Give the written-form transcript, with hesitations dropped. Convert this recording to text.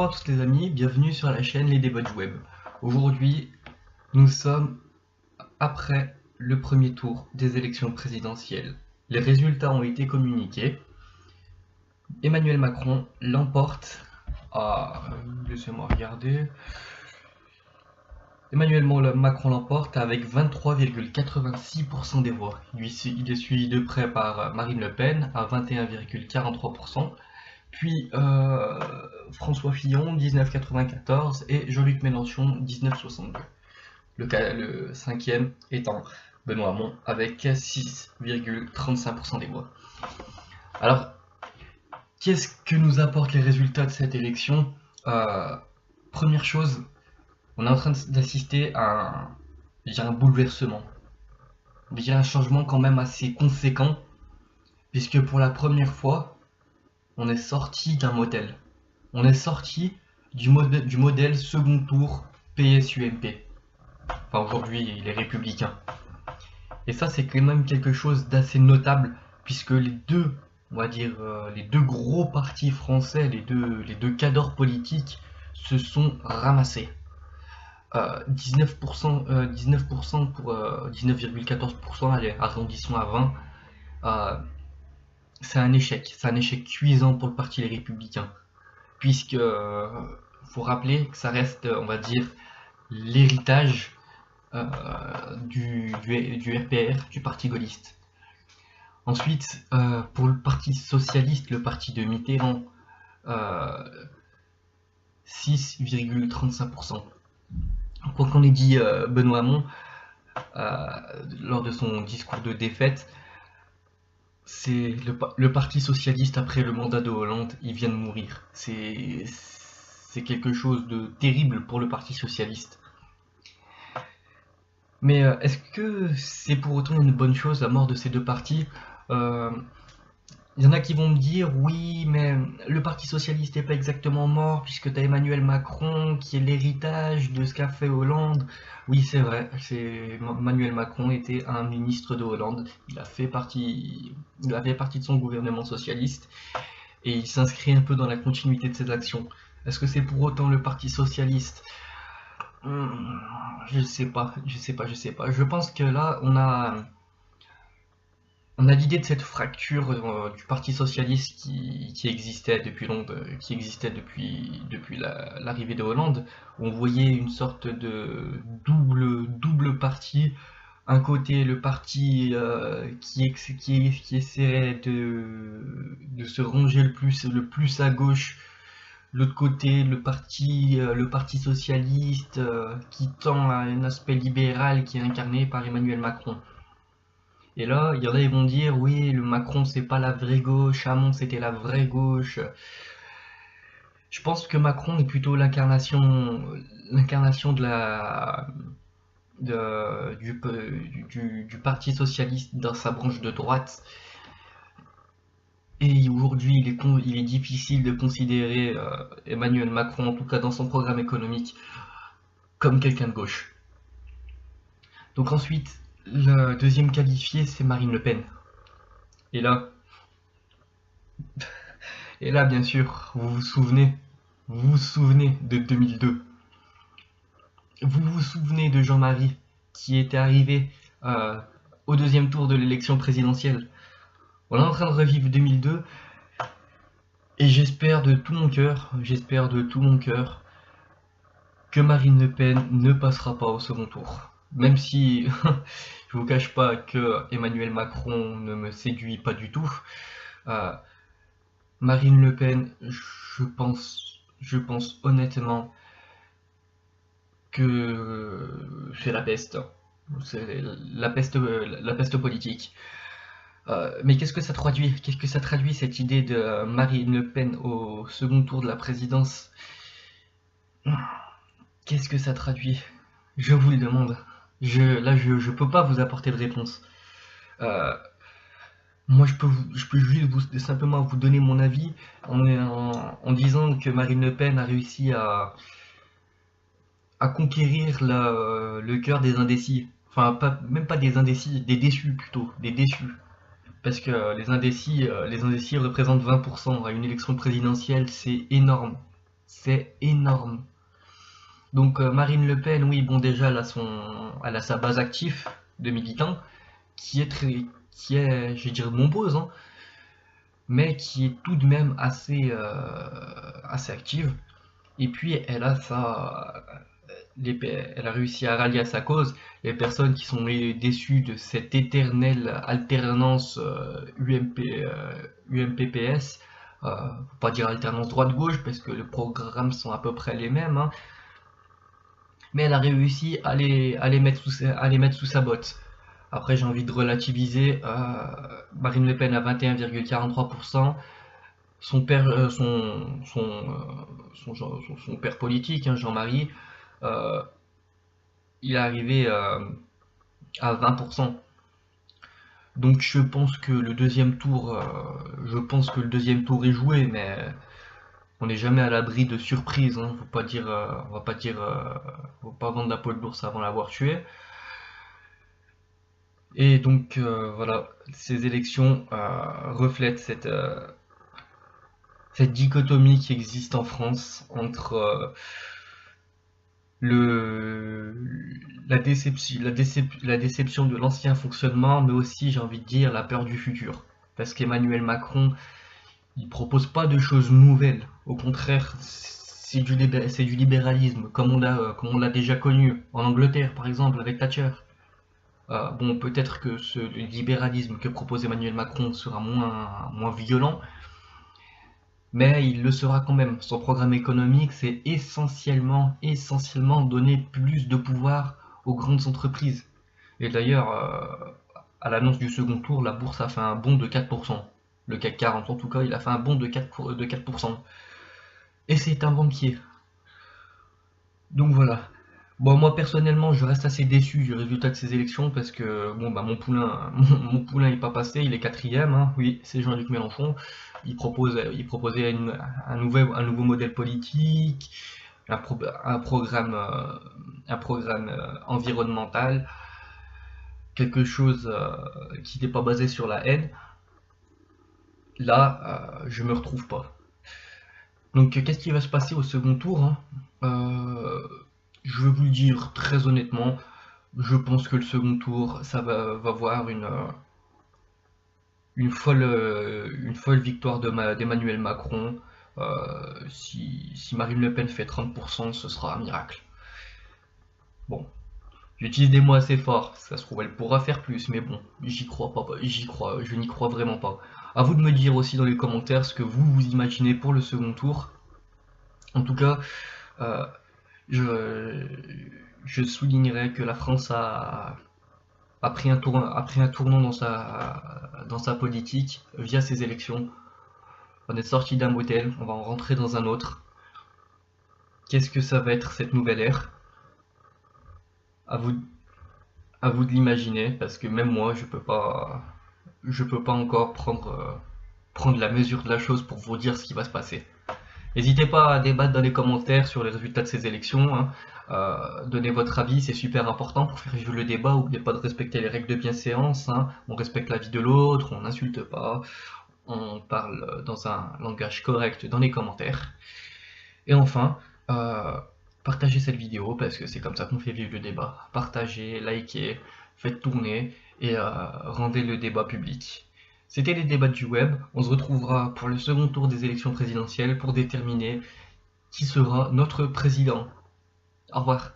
Bonsoir à tous les amis, bienvenue sur la chaîne Les Débats du Web. Aujourd'hui, nous sommes après le premier tour des élections présidentielles. Les résultats ont été communiqués. Emmanuel Macron l'emporte laissez-moi regarder. Emmanuel Macron l'emporte avec 23,86% des voix. Il est suivi de près par Marine Le Pen à 21,43%. Puis François Fillon 19,94 et Jean-Luc Mélenchon 19,62. Le cinquième étant Benoît Hamon avec 6,35% des voix. Alors, qu'est-ce que nous apportent les résultats de cette élection? Première chose, on est en train d'assister à un bouleversement, un changement quand même assez conséquent, puisque pour la première fois, on est sorti d'un modèle. On est sorti du modèle second tour PS-UMP. Enfin aujourd'hui les Républicains. Et ça c'est quand même quelque chose d'assez notable puisque les deux, on va dire les deux gros partis français, les deux cadors politiques se sont ramassés. 19% pour 19,14%, allez, arrondissons à 20. C'est un échec cuisant pour le parti Les Républicains, puisque faut rappeler que ça reste, on va dire, l'héritage du RPR, du parti gaulliste. Ensuite, pour le parti socialiste, le parti de Mitterrand, 6,35%. Quoi qu'on ait dit Benoît Hamon lors de son discours de défaite, c'est le parti socialiste après le mandat de Hollande, il vient de mourir. C'est quelque chose de terrible pour le parti socialiste. Mais est-ce que c'est pour autant une bonne chose la mort de ces deux partis? Il y en a qui vont me dire oui, mais le parti socialiste n'est pas exactement mort puisque tu as Emmanuel Macron qui est l'héritage de ce qu'a fait Hollande. Oui, c'est vrai, Emmanuel Macron était un ministre de Hollande, il a fait partie de son gouvernement socialiste et il s'inscrit un peu dans la continuité de ses actions. Est-ce que c'est pour autant le parti socialiste? Je sais pas. Je pense que là, on a l'idée de cette fracture du Parti socialiste qui existait depuis l'arrivée de Hollande, où on voyait une sorte de double parti. Un côté, le parti qui essaierait de se ranger le plus à gauche. L'autre côté, le parti socialiste qui tend à un aspect libéral qui est incarné par Emmanuel Macron. Et là, il y en a qui vont dire oui, le Macron c'est pas la vraie gauche, Hamon c'était la vraie gauche. Je pense que Macron est plutôt l'incarnation du Parti socialiste dans sa branche de droite. Et aujourd'hui, il est difficile de considérer Emmanuel Macron, en tout cas dans son programme économique, comme quelqu'un de gauche. Donc ensuite, le deuxième qualifié, c'est Marine Le Pen. Et là, bien sûr, vous vous souvenez de 2002. Vous vous souvenez de Jean-Marie qui était arrivé au deuxième tour de l'élection présidentielle. On est en train de revivre 2002 et j'espère de tout mon cœur que Marine Le Pen ne passera pas au second tour. Même si je vous cache pas que Emmanuel Macron ne me séduit pas du tout, Marine Le Pen, je pense honnêtement que c'est la peste. C'est la peste politique. Mais qu'est-ce que ça traduit? Qu'est-ce que ça traduit cette idée de Marine Le Pen au second tour de la présidence? Qu'est-ce que ça traduit? Je vous le demande. Je peux pas vous apporter de réponse. Moi, je peux juste simplement vous donner mon avis en disant que Marine Le Pen a réussi à conquérir le cœur des indécis. Enfin, même pas des indécis, des déçus plutôt, des déçus. Parce que les indécis représentent 20% à une élection présidentielle, c'est énorme. C'est énorme. Donc Marine Le Pen, oui, bon déjà elle a sa base active de militants qui est je vais dire nombreuse, hein, mais qui est tout de même assez active. Et puis elle a réussi à rallier à sa cause les personnes qui sont déçues de cette éternelle alternance UMP-PS. Faut pas dire alternance droite-gauche parce que les programmes sont à peu près les mêmes, hein. Mais elle a réussi à les mettre sous sa botte. Après, j'ai envie de relativiser. Marine Le Pen à 21,43%. Son père, son père politique, hein, Jean-Marie, euh, il est arrivé à 20%. Donc je pense que le deuxième tour, est joué, mais on n'est jamais à l'abri de surprises, hein. Faut pas dire, on va pas dire, faut pas vendre la peau de l'ours avant l'avoir tué. Et donc voilà, ces élections reflètent cette dichotomie qui existe en France entre la déception de l'ancien fonctionnement, mais aussi, j'ai envie de dire, la peur du futur. Parce qu'Emmanuel Macron, il propose pas de choses nouvelles. Au contraire, c'est du libéralisme, comme on l'a déjà connu en Angleterre, par exemple, avec Thatcher. Bon, peut-être que ce libéralisme que propose Emmanuel Macron sera moins violent, mais il le sera quand même. Son programme économique, c'est essentiellement donner plus de pouvoir aux grandes entreprises. Et d'ailleurs, à l'annonce du second tour, la bourse a fait un bond de 4%. Le CAC 40, en tout cas, il a fait un bond de 4%. Et c'est un banquier. Donc voilà. Bon, moi personnellement, je reste assez déçu du résultat de ces élections parce que bon, bah, mon poulain n'est pas passé, il est quatrième, hein. Oui, c'est Jean-Luc Mélenchon. Il proposait un nouveau modèle politique, un programme, environnemental, quelque chose qui n'est pas basé sur la haine. Là, je me retrouve pas. Donc, qu'est-ce qui va se passer au second tour, hein? Je vais vous le dire très honnêtement, je pense que le second tour, ça va voir une folle victoire d'Emmanuel Macron. Si Marine Le Pen fait 30%, ce sera un miracle. Bon, j'utilise des mots assez forts, ça se trouve elle pourra faire plus, mais bon, je n'y crois vraiment pas. À vous de me dire aussi dans les commentaires ce que vous imaginez pour le second tour. En tout cas, euh, je soulignerai que la France a pris un tournant dans sa politique via ces élections. On est sorti d'un modèle, on va en rentrer dans un autre. Qu'est-ce que ça va être cette nouvelle ère? À vous, à vous de l'imaginer, parce que même moi, je peux pas encore prendre la mesure de la chose pour vous dire ce qui va se passer. N'hésitez pas à débattre dans les commentaires sur les résultats de ces élections, hein. Donnez votre avis, c'est super important pour faire vivre le débat. N'oubliez pas de respecter les règles de bienséance, hein. On respecte la vie de l'autre, on n'insulte pas, on parle dans un langage correct dans les commentaires. Et enfin, partagez cette vidéo parce que c'est comme ça qu'on fait vivre le débat. Partagez, likez, faites tourner et rendez le débat public. C'était les débats du web. On se retrouvera pour le second tour des élections présidentielles pour déterminer qui sera notre président. Au revoir.